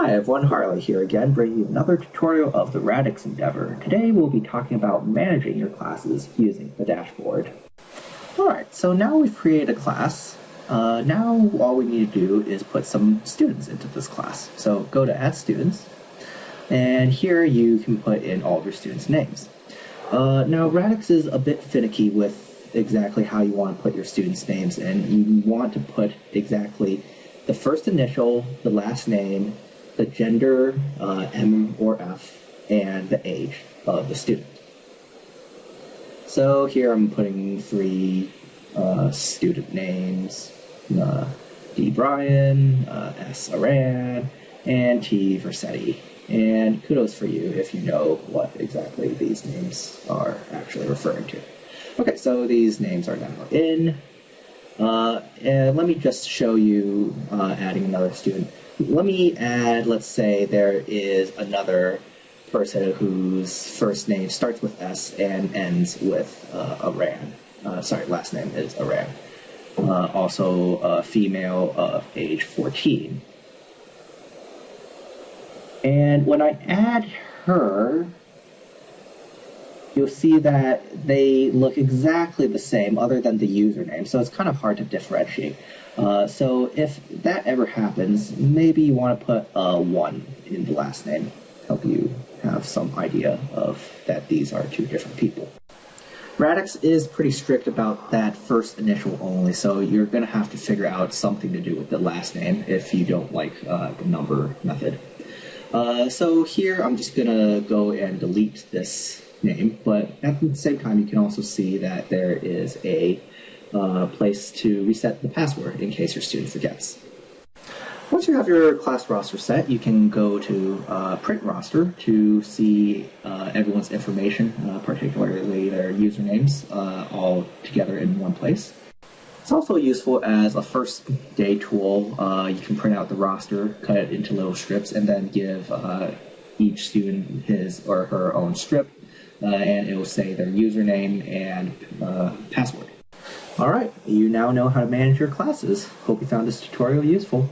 Hi everyone, Harley here again, bringing you another tutorial of the Radix endeavor. Today we'll be talking about managing your classes using the dashboard. Alright, so now we've created a class. Now all we need to do is put some students into this class. So go to Add Students, and here you can put in all of your students' names. Now Radix is a bit finicky with exactly how you want to put your students' names in. You want to put exactly the first initial, the last name, the gender, M or F, and the age of the student. So here I'm putting three student names, D. Brian, S. Aran, and T. Versetti. And kudos for you if you know what exactly these names are actually referring to. Okay, so these names are now in. And let me just show you adding another student. Let me add, let's say there is another person whose first name starts with S and ends with Aran. Last name is Aran. Also a female of age 14. And when I add her, you'll see that they look exactly the same other than the username, so it's kind of hard to differentiate. So if that ever happens, maybe you want to put a 1 in the last name, help you have some idea of that these are two different people. Radix is pretty strict about that first initial only, so you're going to have to figure out something to do with the last name if you don't like the number method. So here I'm just going to go and delete this name, but at the same time you can also see that there is a place to reset the password in case your student forgets. Once you have your class roster set, you can go to print roster to see everyone's information, particularly their usernames, all together in one place. It's also useful as a first day tool. You can print out the roster, cut it into little strips, and then give each student his or her own strip, and it will say their username and password. Alright, you now know how to manage your classes. Hope you found this tutorial useful.